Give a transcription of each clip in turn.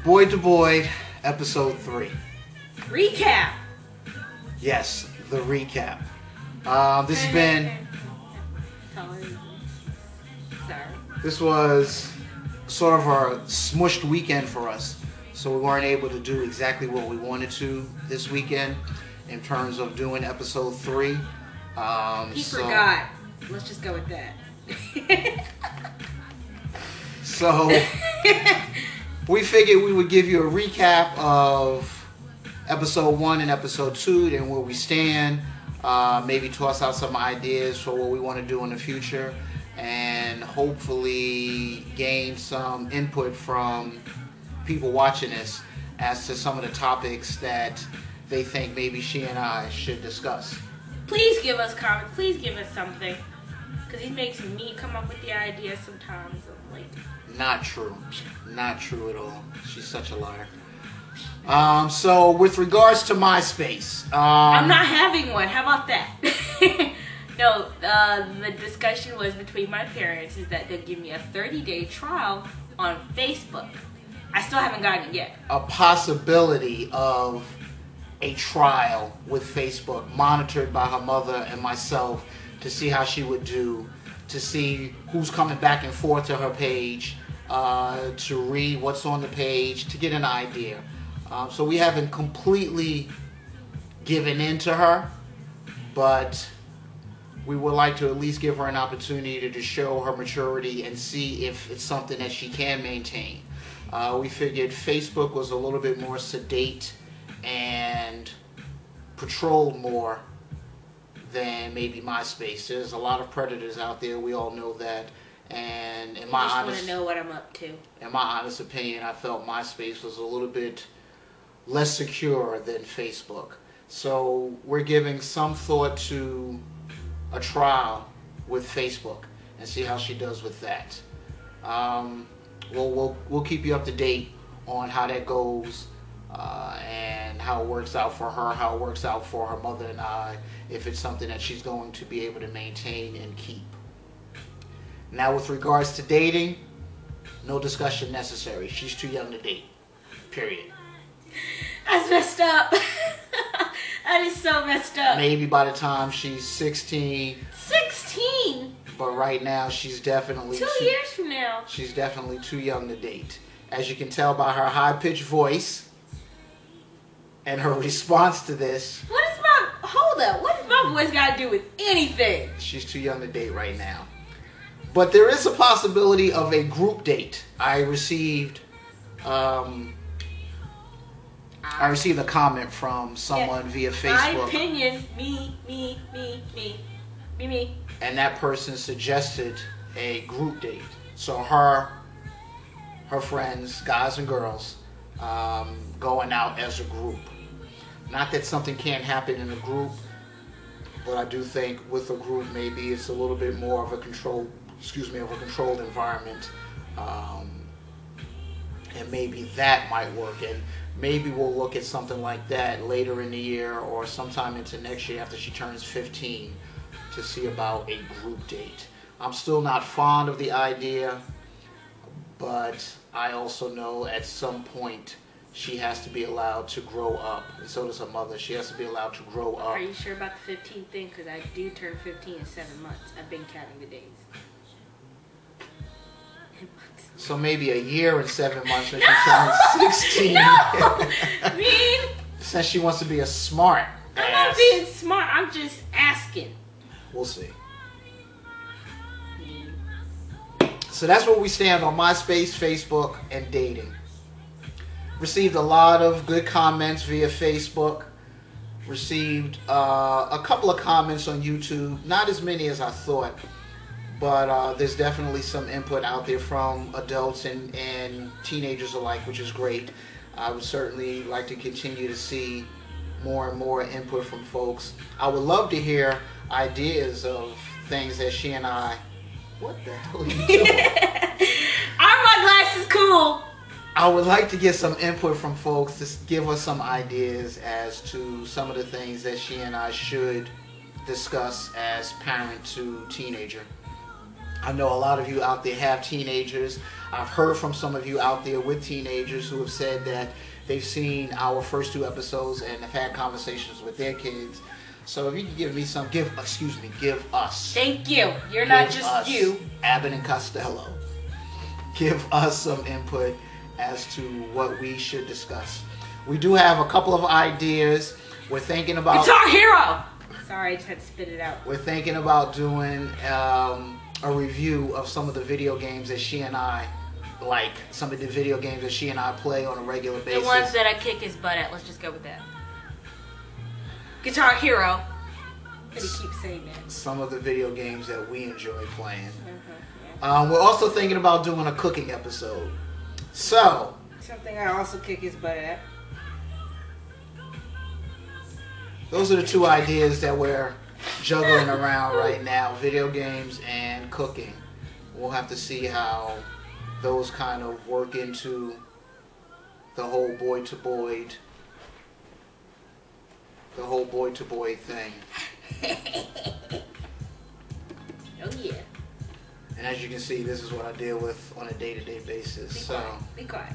Boyd to Boyd, episode 3. Recap. Yes, the recap. This has been. Sorry. This was sort of a smushed weekend for us, so we weren't able to do exactly what we wanted to this weekend in terms of doing episode 3. He forgot. Let's just go with that. So we figured we would give you a recap of episode 1 and episode 2, and where we stand. Maybe toss out some ideas for what we want to do in the future, and hopefully gain some input from people watching this as to some of the topics that they think maybe she and I should discuss. Please give us comments. Please give us something. Because he makes me come up with the ideas sometimes. I'm like, not true. Not true at all. She's such a liar. So with regards to MySpace, I'm not having one. How about that? No, the discussion was between my parents is that they'll give me a 30-day trial on Facebook. I still haven't gotten it yet. A possibility of a trial with Facebook, monitored by her mother and myself, to see how she would do, to see who's coming back and forth to her page, to read what's on the page, to get an idea. So we haven't completely given in to her, but we would like to at least give her an opportunity to show her maturity and see if it's something that she can maintain. We figured Facebook was a little bit more sedate and patrolled more than maybe MySpace. There's a lot of predators out there. We all know that. And in my I just want to know what I'm up to. In my honest opinion, I felt MySpace was a little bit less secure than Facebook. So we're giving some thought to a trial with Facebook and see how she does with that. We'll keep you up to date on how that goes, and how it works out for her, how it works out for her mother and I, if it's something that she's going to be able to maintain and keep. Now, with regards to dating, no discussion necessary. She's too young to date. Period. That's messed up. That is so messed up. Maybe by the time she's 16. 16? But right now, she's definitely... 2 years from now. She's definitely too young to date. As you can tell by her high-pitched voice and her response to this... Hold up. What does my voice got to do with anything? She's too young to date right now. But there is a possibility of a group date. I received a comment from someone via Facebook. My opinion, me. And that person suggested a group date. So her friends, guys and girls, going out as a group. Not that something can't happen in a group, but I do think with a group maybe it's a little bit more of a controlled environment, and maybe that might work. And maybe we'll look at something like that later in the year or sometime into next year after she turns 15 to see about a group date. I'm still not fond of the idea, but I also know at some point she has to be allowed to grow up, and so does her mother. She has to be allowed to grow up. Are you sure about the 15 thing? Because I do turn 15 in 7 months. I've been counting the days. So maybe a year and 7 months when she turns 16. Mean. Since she wants to be a smart ass. I'm not being smart. I'm just asking. We'll see. So that's where we stand on MySpace, Facebook, and dating. Received a lot of good comments via Facebook. Received a couple of comments on YouTube. Not as many as I thought. But there's definitely some input out there from adults and teenagers alike, which is great. I would certainly like to continue to see more and more input from folks. I would love to hear ideas of things that she and I... What the hell are you doing? Are my glasses cool? I would like to get some input from folks to give us some ideas as to some of the things that she and I should discuss as parent to teenager. I know a lot of you out there have teenagers. I've heard from some of you out there with teenagers who have said that they've seen our first 2 episodes and have had conversations with their kids. So if you can give us. Thank you. You're not give just us, you. Abbott and Costello. Give us some input as to what we should discuss. We do have a couple of ideas. We're thinking about Guitar Hero. Sorry, I just had to spit it out. We're thinking about doing a review of some of the video games that she and I like. Some of the video games that she and I play on a regular basis. The ones that I kick his butt at. Let's just go with that. Guitar Hero. But he keeps saying that. Some of the video games that we enjoy playing. Yeah. We're also thinking about doing a cooking episode. So, Something I also kick his butt at. those are the 2 ideas that we're juggling around right now. Video games and cooking. We'll have to see how those kind of work into the whole boy to boy thing. Oh yeah. And as you can see, this is what I deal with on a day-to-day basis. Be quiet.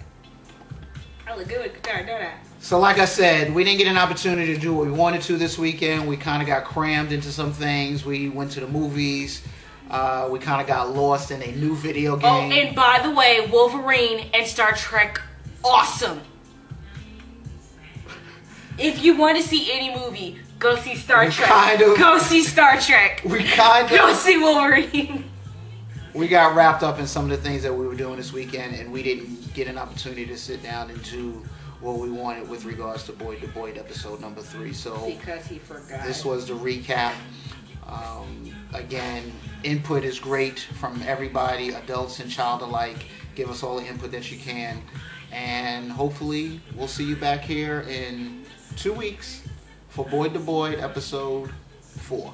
I look good with guitar, don't I? So like I said, we didn't get an opportunity to do what we wanted to this weekend. We kind of got crammed into some things. We went to the movies. We kind of got lost in a new video game. Oh, and by the way, Wolverine and Star Trek, awesome. If you want to see any movie, go see Star Trek. Go see Star Trek. Go see Wolverine. We got wrapped up in some of the things that we were doing this weekend, and we didn't get an opportunity to sit down and do what we wanted with regards to Boyd to Boyd episode number 3. So because he forgot. This was the recap. Again, input is great from everybody, adults and child alike. Give us all the input that you can, and hopefully we'll see you back here in 2 weeks for Boyd to Boyd episode 4.